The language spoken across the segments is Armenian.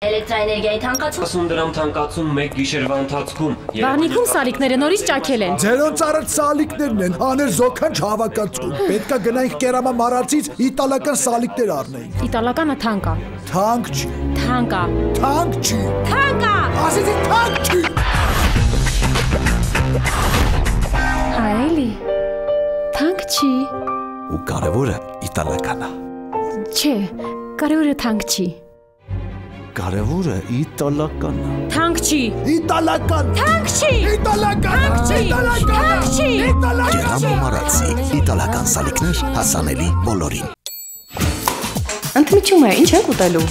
Էլեկտրաէներգիայի թանկացում 10 դրամ թանկացում 1 գիշերվա ընթացքում։ Վաղնիքում սալիկները նորից ճաքել են։ Ձերոնց արած սալիկներն են, հաներ զոքանչ հավաքածու։ Պետքա գնայինք կերամա մարածից իտալական սալիկներ առնեինք։ Իտալականը թանկ է։ Թանկ չի։ Թանկ է։ Թանկ չի։ Թանկ է։ Ասեցի թանկ չի։ Այլի։ Թանկ չի։ Ու կարևորը իտալական է։ Չէ, կարևորը թանկ չի։ Կարևորը իտալական է։ Թանկ չի։ Italakan! Թանկ չի։ Italakan! Թանկ չի։ Կերամա մարածի իտալական սալիկներ հասանելի բոլորին։ Ընդմիջում է, ինչ եք ուտելու։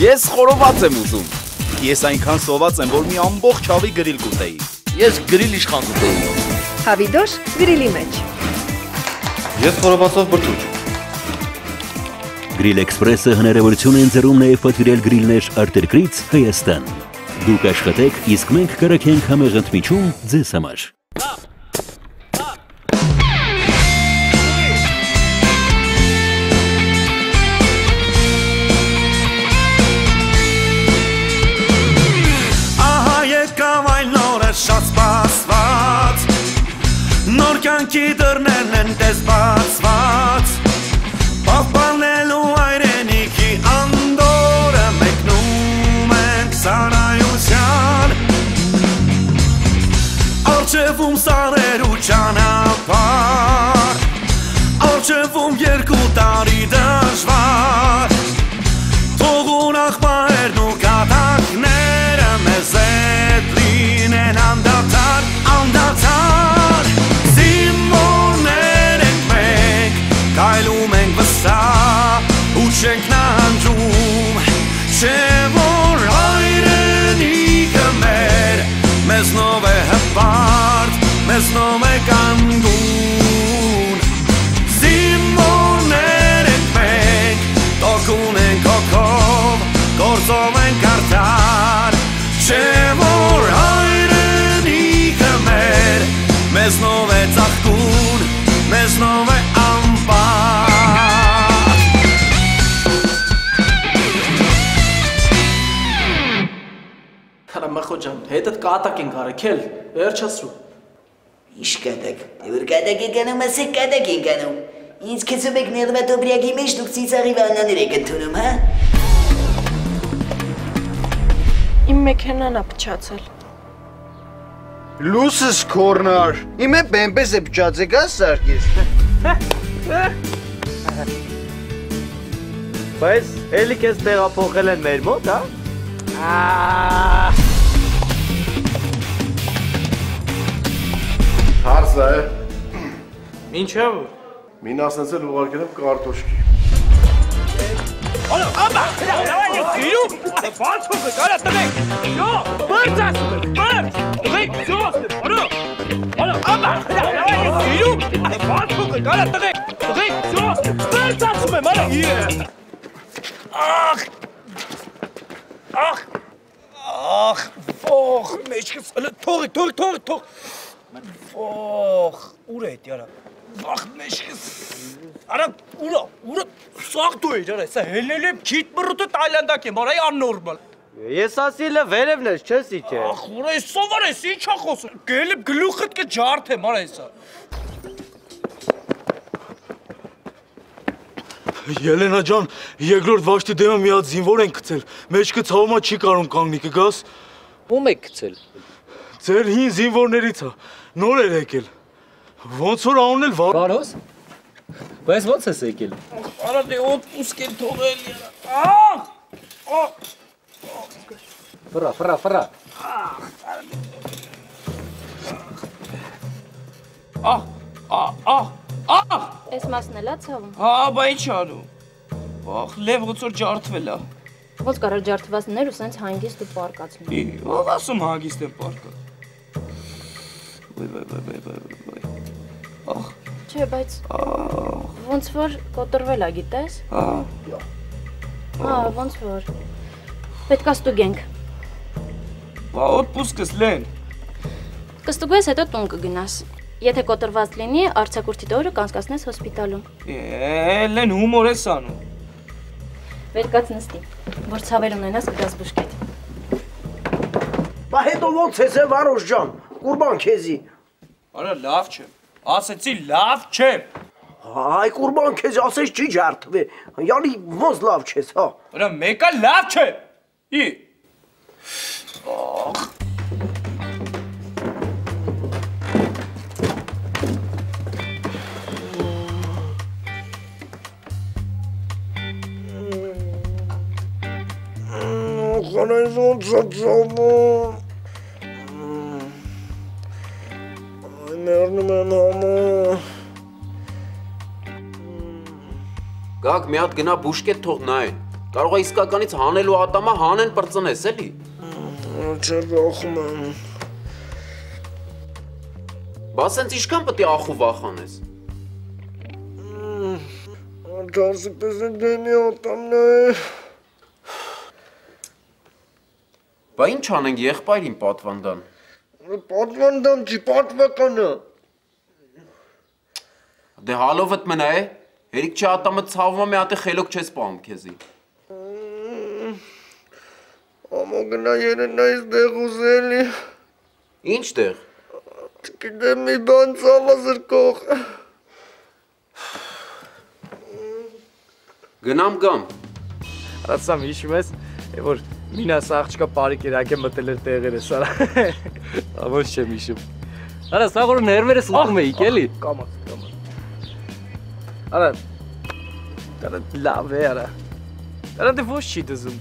Ես խորոված եմ ուզում։ Ես այնքան սոված եմ, որ մի ամբողջ հավի գրիլ կուտեի։ Ես գրիլ իշխան կուտեի։ Հավիդոշ գրիլի մեջ։ Ես խորովածով բրդուճ։ Գրիլ Էքսպրեսը հնարավորություն է ընձեռում նաև պատվիրել գրիլներ արտերկրից Հայաստան։ Դուք աշխատեք, իսկ մենք կրակենք համեղ ընդմիջում ձեզ համար։ Ահա եկավ այն նորը շատ սպասված, նոր կյանքի դռներն են տես բացված, պահպանելու հայրենիքի անդորը մեկնում ենք սարայության, առջևում սարեր ու ճանապարհ, առջևում 2 տարի դժվար, թողուն աղբահերն ու կատակները մեզ հետ լինեն անդադար, անդադար, զինվորներ ենք մենք, կայլում ենք վստահ ու չենք նահանջում, չէ որ հայրենիքը մեր, մեզնով է հպարտ, մեզնով է կանգուն, զինվորներ ենք մենք, տոկուն ենք հոգով, գործով ենք արդար, չէ որ հայրենիքը մեր, մեզնով է ծաղկուն, մեզնով է ամպար։ Հրամախո ջան, հետդ կատակ ենք արեքել, վերջացրու։ Ինչ կատակ, որ կատակ եք անում, ասեք կատակ ենք անում։ Ինձ կեցում եք նեղվատոբրյակի մեջ դուք ծիծաղի վանաներ եք ընդունում, հա։ Իմ մեքենան է փչացել։ Լուսս կորնար, իմ է բեմպես է փչացեք, հա սարկես։ Բայց էլի կեզ տեղափոխել են մեր մոտ, հա։ Հարց է։ Ինչ է որ։ Մին ասնեցել ուղարկել եմ կարտոշկի։ Աբա, իրում, բանթոքը կարա տվեք, յո, բրծասում եմ, բրծ, տվեք, զոստը, աբա, իրում, բանթոքը կարա տվեք, զոստը, բրծասում եմ, ախ, ոխ, մեջքս, թող, ոխ, ուր է էտ, яра, ախ, մեջքս, արա, ուրա, սաղ դու էր, արա, սա հելնել եմ, քիտ մռուտը տայլանդակ եմ, արա, աննորմալ։ Ես ասիլը վերևն ես, չես իչ է։ Ախ, ուրա, ես սովար ես, ինչ ախոսը, գել եմ գլուխըտ կջարդ եմ, արա, եսա։ Ելենա ջան, երկրորդ վաշտի դեմը մի հատ զինվոր են գցել, մեջքը ցավումա չի կարում կանգնի, կգաս։ Ում եք գցել։ Ձեր հին զինվորներից է, նոր էր եկել։ Ոնց որ անուն էլ Վարոս։ Բայց ոնց ես եկել։ Արա դե օտպուսկ են թողել, Ֆրա։ Այս մասն էլա ցավում։ Հա, բա ինչ անում։ Ախ, լև ոնց որ ջարդվել է։ Ոնց կարա ջարդվածներ ու սենց հանգիստ ու պարկացնի։ Ով ասում հանգիստ եմ պարկա։ Ոյ։ Ախ։ Չէ, բայց ոնց որ կոտրվել է, գիտես։ Հա, ոնց որ։ Պետք է ստուգենք։ Բա օտպուսկս լեն։ Կստուգես, հետո տուն կգնաս։ Եթե կոտրված լինի, արձակուրդի տորը կանցկացնես հոսպիտալում։ Լեն հումոր ես անում։ Վեր կաց նստի, որ ցավեր ունենաս կգաս բուժկետ։ Բա հետո ոնց ես Վարուժ ջան, Կուրբան քեզի։ Արա լավ չէ, ասեցի լավ չէ։ Այ Կուրբան քեզ ասես չի ջարդվե, յանի ոնց լավ չես, հա։ Արա մեկը լավ չէ։ Ի։ Խանայս ոնց ծծամում։ Այ մերնում եմ համը։ Գակ մի հատ գնա բուժկետ թող նայեն։ Կարող է իսկականից հանելու ատամա հանեն պրծնես էլի։ Չէ վախում եմ։ Բա սենց իշքան պետք է ախու վախանես։ Արտարսը պես է դեմի ատամն է։ Բա ինչ անենք եղբայրին պատվանդան։ Պատվանդան չի, պատվականը։ Դե հալովըտ մնա է, հերիք չի ատամը ցավում է մի հատ է խելոք չես պահում քեզի։ Ամո գնա երենայից դեղ ուզելի։ Ինչ դեղ։ Չգիտեմ մի բան ցավա զրկող։ Գնամ գամ։ Ռացամ հիշում ես, որ մինաս աղջկա պարիկ երակ է մտել էր տեղերս, արա։ Ամոս չեմ հիշում։ Արա, սա որ ներվերս ուտում էիք, էլի։ Կամաց։ Արա, լավ է, արա։ Արա, դե ոչ չի դզում։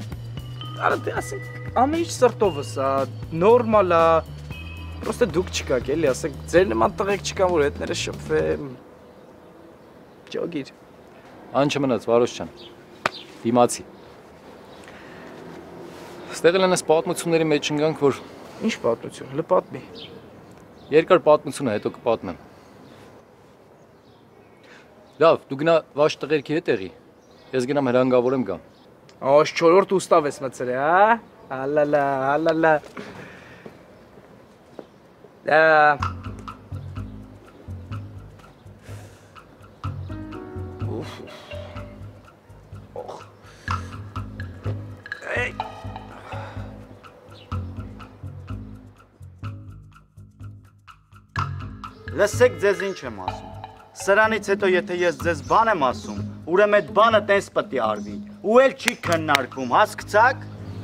Արա, դե ասենք, ամեն ինչ սրտովս, նորմալ է, պրոստը դուք չկաք, էլի, ասենք, ձեր նման տղեկ չկան, որ հետները շփվեմ։ Ճոգիր։ Ան չմնաց, Վարոս ջան, դիմացի։ Ստեղ էլ այնս պատմությունների մեջ ընկանք, որ… Ինչ պատմություն, հլը պատմի։ Երկար պատմություն է, հետո կպատմեմ։ Լավ, դու գնա վաշ տղերքի հետ եղի, ես գնամ հրանգավորեմ գամ։ Աշ չորորդ ուստավ ես մծել է, հա? Հալալա, հալալա։ Լսեք ձեզ ինչ եմ ասում։ Սրանից հետո եթե ես ձեզ բան եմ ասում, ուրեմն այդ բանը տես պետք է արվի։ Ու էլ չի քննարկվում, հասկացաք։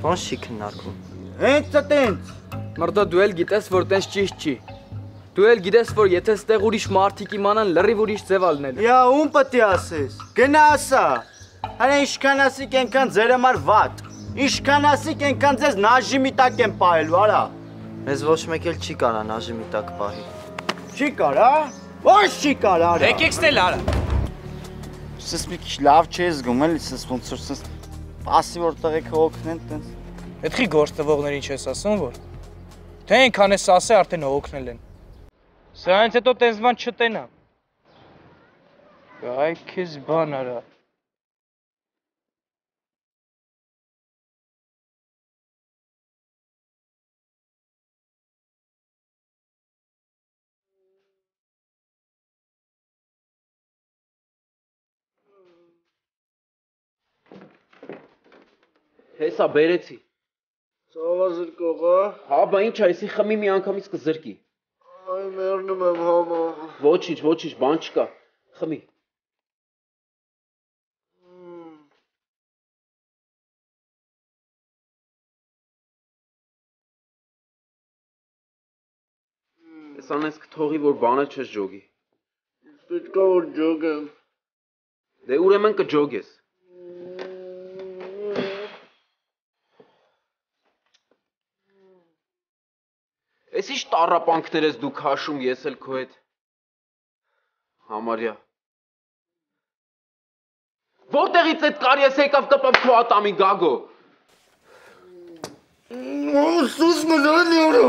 Ոնց չի քննարկվում։ Հենց տենց։ Մրդո դու էլ գիտես, որ տենց ճիշտ չի։ Դու էլ գիտես, որ եթե ստեղ ուրիշ մարդիկ իմանան, լրիվ ուրիշ ձև ալնել։ Յա, ում պետք է ասես։ Գնա ասա։ Հələ ինչքան ասիկ այնքան ձեր համար վատ։ Ինչքան ասիկ այնքան ձեզ նաժիմի տակ են պահելու, արա։ Մեզ ոչ մեկ էլ չի կարա նաժիմի տակ պահի։ Չի կարա։ Ոչ չի կարա, արա։ Եկեք ստել արա։ Սես մի քիչ լավ չի զգում, էլի, սես ոնց որ սես ասի որ տղեկը օգնեն, տենց։ Պետք է գործ տվողներին չես ասում, որ թե այնքան ես ասե արդեն օգնել են։ Սրանից հետո տենց բան չտենամ։ Այ քեզ բան արա։ Հեսա բերեցի։ Ցավա զրկողա։ Հա, բա ինչ այսի խմի մի անգամից կզրկի։ Այ մերնում եմ համա։ Ոչինչ, բան չկա։ Խմի։ Ես անես կթողի, որ բանը չես ջոգի։ Պետք է որ ջոգեմ։ Դե ուրեմն կջոգես։ Ես ինչ տառապանքներ ես դու քաշում, ես էլ քո հետ։ Համարյա։ Որտեղից այդ կարի ես եկավ կպավ քո ատամին գագո։ Սուս մնալի արա։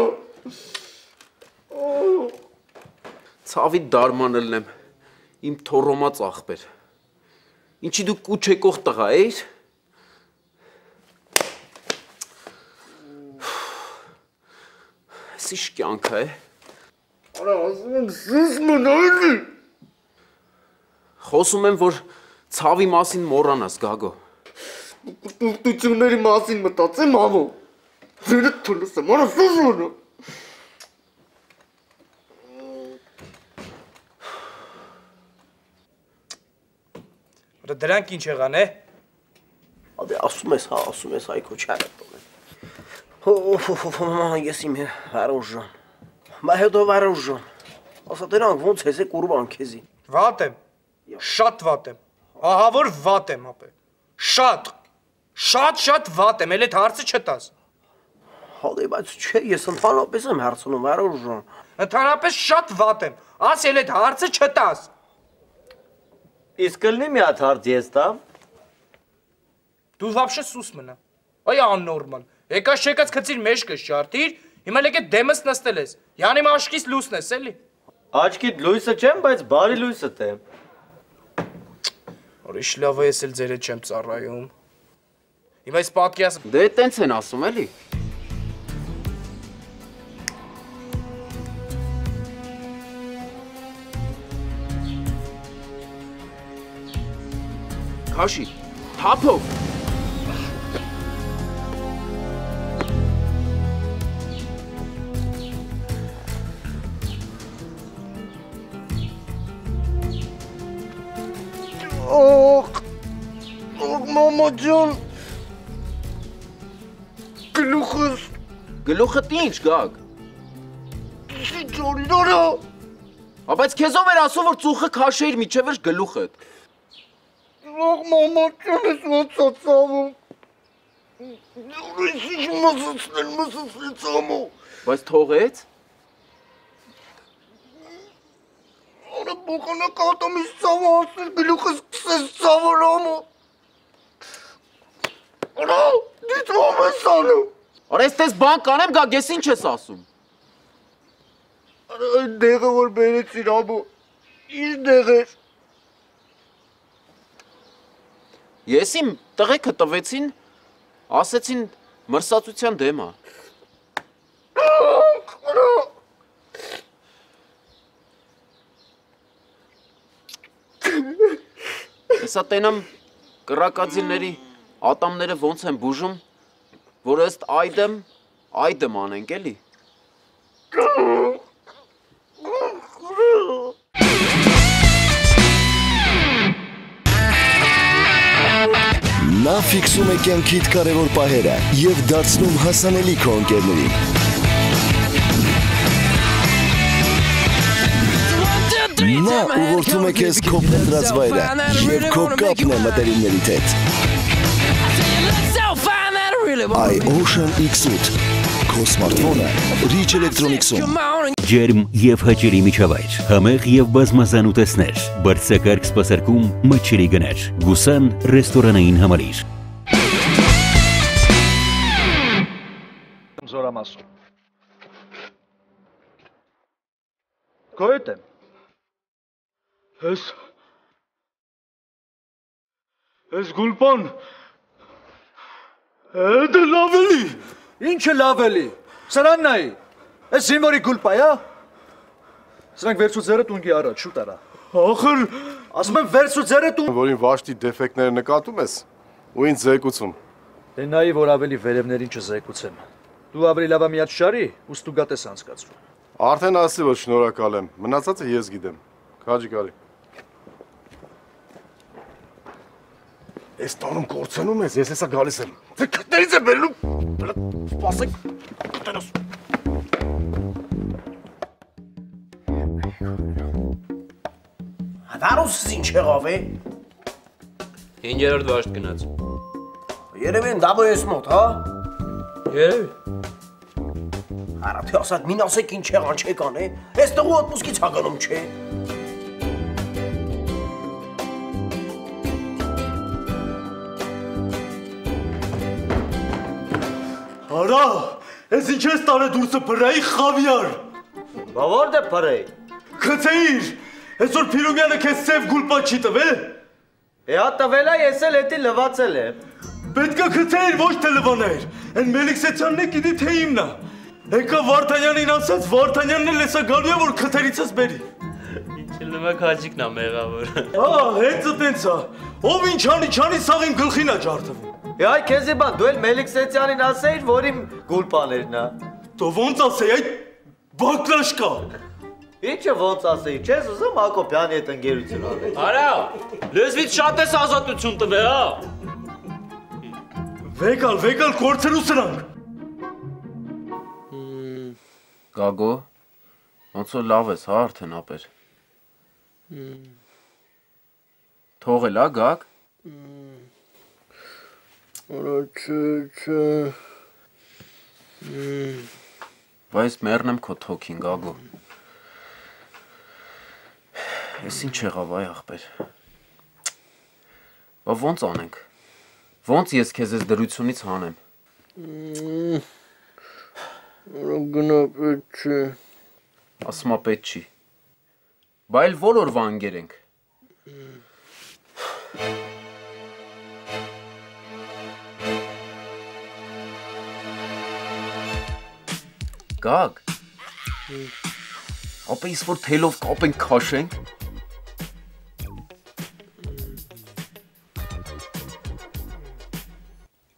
Ցավի դարմանելն եմ, իմ թորոմած աղբեր։ Ինչի դու կուչ եկող տղա էիր։ Ես ինչ կյանք է։ Արա, ասում եմ սուս մնալի։ Խոսում եմ, որ ցավի մասին մոռանաս գագո։ սպուկտությունների մասին մտածեմ, ամո։ Ձերը թուլս եմ, արա սուզունը։ Դրանք ինչ եղան, է։ Ադե ասում ես, հա, ասում ես, այքո չարը տոն։ Ես իմ վարուժան։ Մա հետո վարուժան։ Ասա դրանք ոնց ես է կուրբան քեզի։ Վատ եմ, շատ վատ եմ, ահա որ վատ եմ ապե, շատ վատ եմ, էլ էդ հարցը չտաս։ Հալի, բայց չէ, ես ընդհանրապես եմ հարցնում, վարուժան։ Ընդհանրապես շատ վատ եմ, աս էլ էդ հարցը չտաս։ Իսկ կլնի մի հատ հարց ես տամ։ Դու վաբշե սուս մնա, այ աննորմալ, եկած չեկած քծիր մեջքս չարդիր, հիմա լեկե դեմս նստել ես, յանի մաշկիս լուսն ես, էլի։ Աչքիդ լույսը չեմ, բայց բարի լույսը տեմ։ Ուրիշ լավ է ես էլ ձեր հետ չեմ ծառայում։ Հիմա այս պատկերս Դե տենց են ասում, էլի։ Քաշի, թափով։ Մամա ջան, գլուխս։ Գլուխդ ինչ, Գագ։ Ջորիդորա։ Բայց քեզով էր ասում, որ ծուխը քաշեիր միջև էր գլուխդ։ Մամա ջան, ես ոնց է ծավում։ Ուրիշ ինչ մսացնել ամո։ Բայց թողեց։ Արա բոխանակ ատամից ծավը ասներ գլուխս կսես ծավոր ամո։ Արա, դիտվում ես անում։ Արա, ես տես բան կանեմ, Գագ, ես ինչ ես ասում։ Արա, այդ դեղը որ բերեցիր ամո, ինչ դեղ էր։ Ես իմ տղեքը տվեցին, ասեցին մրսածության դեմ է։ Հեսա տենամ կրակածիլների ատամները ոնց են բուժում, որ ըստ այդեմ անենք էլի։ Նա ֆիքսում է կյանքիդ կարևոր պահերը և դարձնում հասանելի քո ընկերներին։ Նա ուղղորդում է քեզ քո փնտրած վայրը և քո կապն է մտերիմներիդ հետ։ iOcean X8 Քո սմարթֆոնը Rich Electronics-ում։ Ջերմ և հաճելի միջավայր, համեղ և բազմազան ուտեսներ, բարձրակարգ սպասարկում, մատչելի գներ, Գուսան ռեստորանային համալիր։ Զորամասում։ Քո հետ եմ։ Ես Գուլպան, դա լավ էլի։ Ինչը լավ էլի, սրան նայի, ես զինվորի Գուլպա է, սրանք վերցու ձերը տունգի առաջ, շուտ արա։ Ախր, ասում եմ վերցու ձերը տուն։ Որին վաշտի դեֆեկտները նկատում ես, ու ինձ զեկուցում։ Դե նայի, որ ավելի վերևներին չզեկուցեմ։ Դու ավելի լավա միած շարի, ու ստուգատ ես անցկացվում։ Արդեն ասի, որ շնորհակալ եմ, մնացածը ես գիտեմ, քաջի կարի։ Ես տանում կործանում ես, ես հեսա գալիս եմ։ Ձեր քտներից է բերնում, սպասեք, կտենաս։ Վարուսս ինչ եղավ է։ 5-րդ վաշտ գնաց։ Երևի են դաբո ես մոտ, հա։ Երևի։ Արա թե ասած մին ասեք ինչ եղան չեկան է, ես տղու отпускից հագանում չէ։ Արա, ես ինչ ես տանը դուրսը պրայի խավյար։ Բա ո՞րդ է պրայի։ Քցեիր, այսօր Փիրումյանը քեզ սև գուլպա չի տվել։ Հա տվել է, ես էլ էդի լվացել եմ։ Պետքա քցեիր, ոչ թե լվանայր։ Են Մելիքսեթյանն է գիտի թե իմն է։ Եկա Վարդանյանին ասաց, Վարդանյանն էլ հեսա գալու է, որ քթերիցս բերի։ Ինչ լվակ հաջիկն է մեղավոր։ Հա, հենց տենց է։ Ով ինչ անի, չանի, սաղ իմ գլխին է ջարդվում։ Այ քեզի բան, դու էլ Մելիքսեթյանին ասեիր, որ իմ գուլպաներն է։ Դու ոնց ասեի այդ բակլաշկա։ Ինչը ոնց ասեի, չես ուզում Հակոբյանի հետ ընկերություն անել։ Արա, լեզվից շատ ես ազատություն տվե, հա։ Վեկալ կորցրու սրանք։ Գագո, ոնց որ լավ ես, հա արդեն ապեր։ Թողել, հա Գագ։ Բայց մեռնեմ քո թոքին, Գագո։ Ես ինչ եղավ այ ախպեր։ Բա ոնց անենք։ Ոնց ես քեզ այս դրությունից հանեմ։ Գնա պետք չէ։ Ասումա պետք չի։ Բա էլ որ օրվա ընկերենք։ Գագ։ Ապա իսկ որ թելով կապենք քաշենք։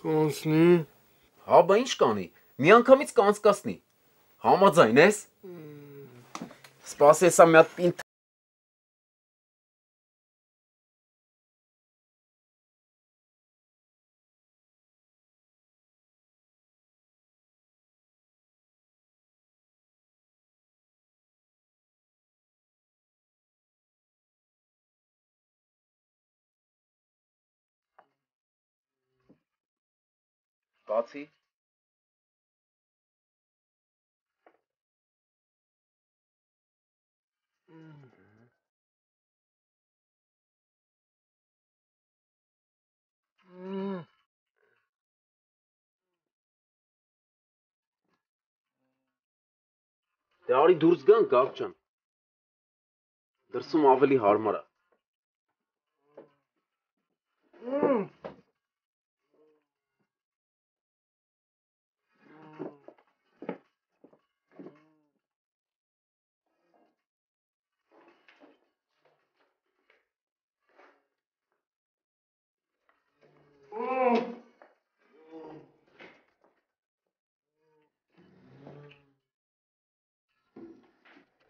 Կանցնի։ Հա, բա ինչ կանի։ Միանգամից կանցկացնի։ Համաձայն ես։ Սպասի հեսա մի հատ պինդ։ Բացի։ Դե արի դուրս գան Գագ ջան։ Դրսում ավելի հարմար է։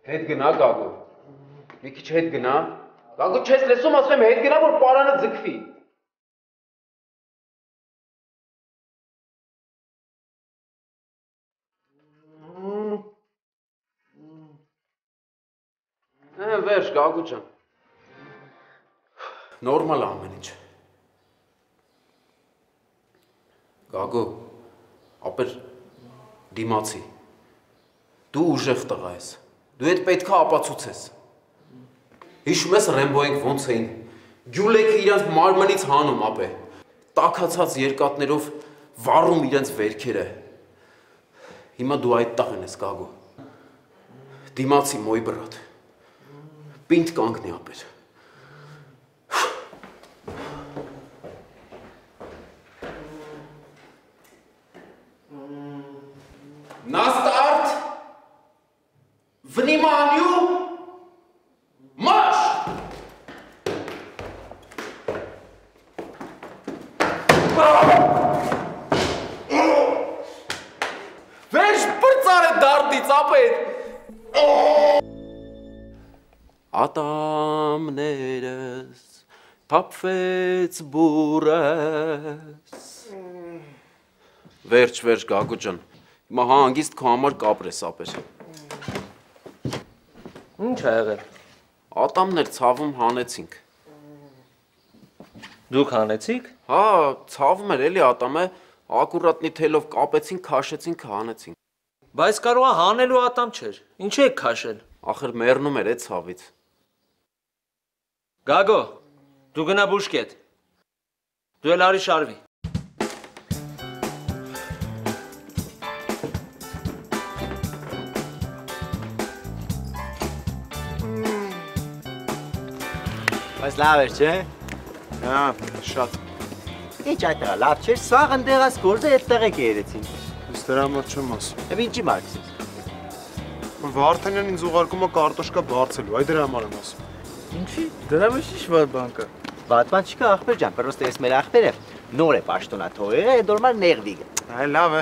Հետ գնա Գագո։ Մի քիչ հետ գնա։ Գագո չես լսում, ասում եմ հետ գնա, որ պարանը ձգվի։ Վերջ Գագո ջան։ Նորմալ է ամեն ինչ։ Գագո, ապեր դիմացի։ Դու ուժեղ տղա ես։ Դու հետ պետք է ապացուցես։ Հիշում ես Ռեմբոյենք ոնց էին։ Գյուլեքը իրենց մարմնից հանում ապե։ Տաքացած երկաթներով վառում իրենց վերքերը։ Հիմա դու այդ տաղն ես Գագո։ Դիմացի մոյ բրատ։ Պինդ կանգնի ապեր։ На старт! Вниманию! Марш! Վերջ բրծար է դարդից ապետ! Ատամներս թափվեց բուրես Վերջ Գագո ջան Հիմա հանգիստ քո համար կապրես ապեր Ինչ ա եղել։ Ատամներ ցավում հանեցինք։ Դուք հանեցիք։ Հա, ցավում էր էլի ատամը, ակուրատնի թելով կապեցինք, քաշեցինք, հանեցինք։ Բայց կարող է հանելու ատամ չէր։ Ինչու եք քաշել։ Ախր մեռնում էր այդ ցավից։ Գագո, դու գնա բուժկետ։ Դու էլ արի շարվի։ Բայց լավ էր, չէ՞։ Հա, շատ։ Ինչ այդտեղ լավ չէր, սաղ ընդեղած գործը այդտեղ եք երեցին։ Ես դրա համար չեմ ասում։ Եվ ինչի մարքս ես։ Վարդանյանն ինձ ուղարկում է կարտոշկա բարձելու, այ դրա համար եմ ասում։ Ինչի, դրա մեջ ինչ վատ բան կա։ Վատ բան չկա ախպեր ջան, պրոստը ես մեր ախպեր է։ Նոր է պաշտոնա թողել, այդ օրմար նեղվի։ Այ լավ է։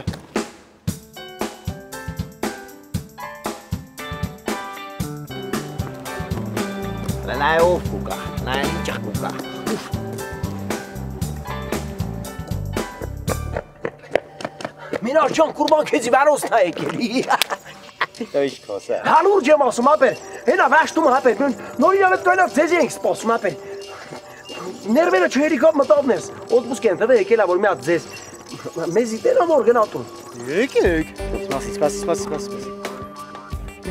Նայ ով կուկա, նայ ինչ կուկա։ Մինար ջան, կուրբան քեզի վարոս նա եկելի։ Ինչ կոսա։ Հալուրջ եմ ասում, ապեր, հենա վաշտում ապեր, նոր իրավետ կայնավ ձեզի ենք սպասում, ապեր։ Ներվերը չհերիկավ մտավներս, օդբուսկ են տվե եկելա, որ մի հատ ձեզ, մեզի տենա որ գնատուն։ Եկեք։ Սպասի։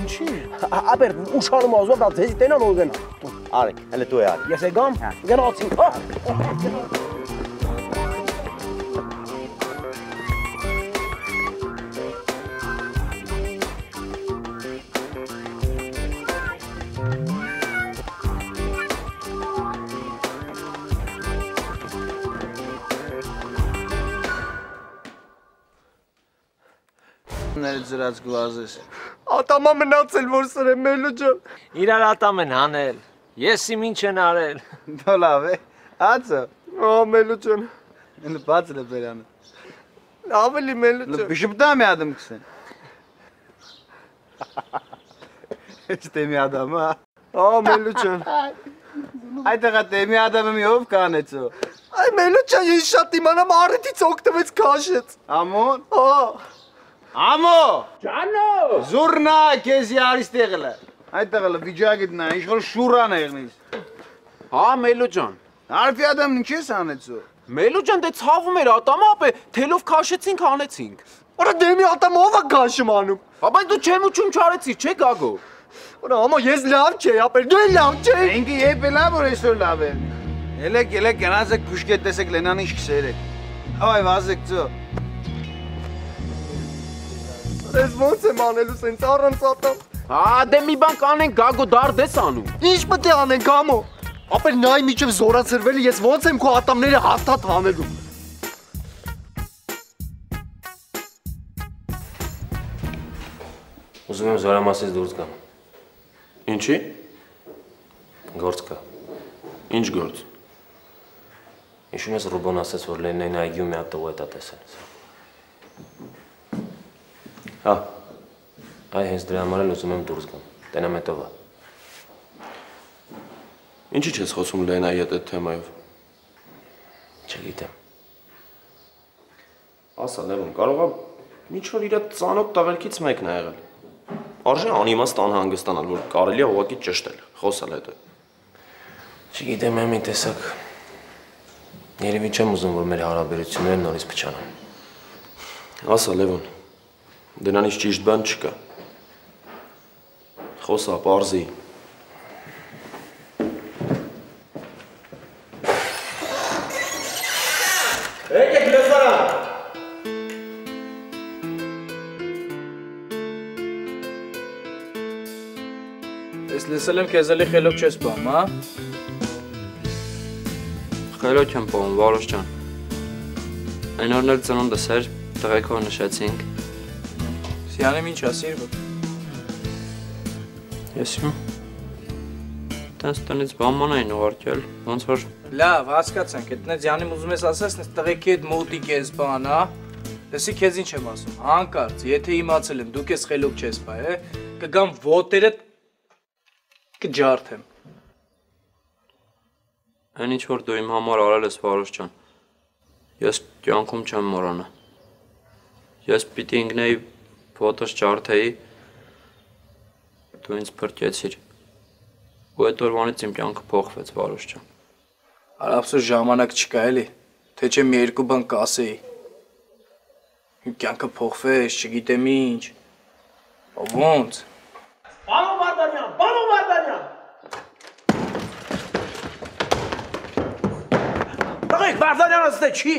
Ինչի։ Ապեր, ուշանում ազով, դա ձեզի տենա որ գնա։ Արեք, հələ դու է արի։ Ես եկամ, գնացինք, Ձրած գլազես։ Ատամա մնացել, որ սրեմ մելու ջան։ Իրար ատամ են հանել, ես իմ ինչ են արել։ Դո լավ է, ացը։ Մելու ջան։ Ինը բացել է բերանը։ Ավելի մելու ջան։ Բիշպտա մի ադամ կսեն։ Este mi adam ha. Մելուջան։ Այդտեղա տեմի ադամը մի ով կանեցո։ Այ Մելուջան, ես շատ իմանամ առիթից օգտվեց քաշեց։ Ամոն։ Ամո։ Ջանո։ Զուրնա քեզ յարիս տեղը։ Այդտեղը վիճակիտ նա ինչ որ շուրան է եղնից։ Հա Մելուջան։ Արփի ադամն ինչ ես անեցո։ Մելուջան դե ցավում էր ատամը, ապե թելով քաշեցինք հանեցինք։ Որա դեմի ատամը ով է քաշում անում։ Ապա դու չեմ ու չում չարեցի, չէ Գագո։ Որա ամա ես լավ չէ, ապեր դու լավ չէ։ Ինքը եփ է լավ որ այսօր լավ է։ Ելեք գնացեք փուշկետ տեսեք Լենան ինչ քսերեք։ Այ վազեք ծո։ Ես ոնց եմ անելու սենց առանց ատամ։ Հա դե մի բան կանենք Գագո դարդ ես անում։ Ինչ պետք է անենք ամո։ Ապեր նայ միջև զորացրվել ես ոնց եմ քո ատամները հաստատ հանելու։ Ուզում եմ զորամասից դուրս գամ։ Ինչի։ Գործ կա։ Ինչ գործ։ Հիշում ես Ռուբոն ասաց, որ Լեննային այգիում մի հատ տղու է տեսել։ Հա։ Այ հենց դրա համար էլ ուզում եմ դուրս գամ։ Տենամ հետովա։ Ինչի՞ չես խոսում Լենայի հետ այդ թեմայով։ Չգիտեմ։ Ասա Լևոն, կարող է ինչ որ իր ծանոթ տղերքից մեկն է եղել։ Արժե անիմաստ անհանգստանալ, որ կարելի է ուղղակի ճշտել, խոսալ հետո։ Չգիտեմ, մի տեսակ երևի չեմ ուզում, որ մեր հարաբերությունները նորից փչանան։ Ասա Լևոն, դրանից ճիշտ բան չկա։ Խոսա, պարզի։ Եկեք լսարան։ Ես լսել եմ քեզ էլի խելոք չես բամ, հա։ Խելոք եմ բom, Վարուժ ջան։ Այն օրն էլ ծնունդս էր, տղեկով նշեցինք։ Սյանեմ ինչ ասիր որ։ Ես իմ տենց տնից բաման էին ուղարկել, ոնց որ։ Լավ, հասկացանք, այդնեց Յանիմ ուզում ես ասես, նես տղեկի հետ մոտիկ ես բան, հա։ Լսի քեզ ինչ եմ ասում, հանկարծ, եթե իմացել եմ, դու քեզ խելոք չես բա, կգամ ոտերդ կջարդեմ։ Այն ինչ որ դու իմ համար արել ես Վարուժ ջան, ես կյանքում չեմ մոռանա։ Ես պիտի ինքնեի ոտս ջարդեի, դու ինձ փրկեցիր։ Ու այդ օրվանից իմ կյանքը փոխվեց Վարուժ ջան։ Արաբսուր ժամանակ չկա էլի, թե չէ մի երկու բան կասեի։ Իմ կյանքը փոխվեց, չգիտեմ ինչ։ Ոնց։ Պարոն Վարդանյան, պարոն Վարդանյան։ Տղեկ Վարդանյանը ստե չի։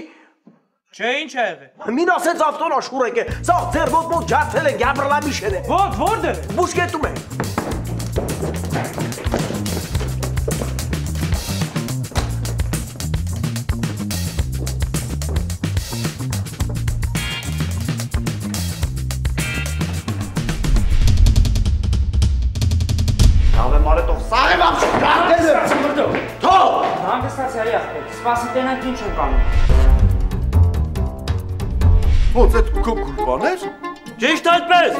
Չէ, ինչ է եղել։ Մին ասեց ավտոն աշխուրեք է, սաղ ձեր ոտմոտ ջարդել են, գաբրլամիշեն է։ Ոտ, որդեր է։ Բուշկետում է։ Հանգստացի այ ախպեր, սպասի տենանք ինչ ենք անում։ Ոնց այդ քո գուլպաներ։ Ճիշտ այդպես։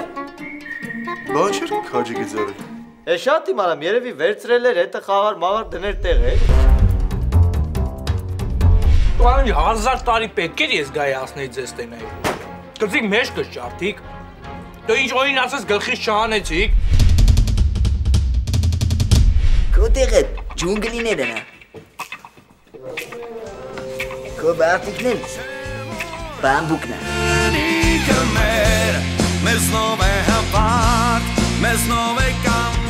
Բա չէր քաջիկի ձեռը։ Է շատ իմանամ, երևի վերցրել էր հետը խաղար մաղար դներ տեղ է։ Պարոն 1000 տարի պետք էր ես գայի ասնեի ձեզ տենայի։ Կծիկ մեջ կշարթիկ։ Դու ինչ օրին ասես գլխից չհանեցիք։ Քո տեղը ջունգլիներն է։ Քո բարտիկն բամբուկն է։ Մեզ նով է հապարտ, մեզ նով է կամ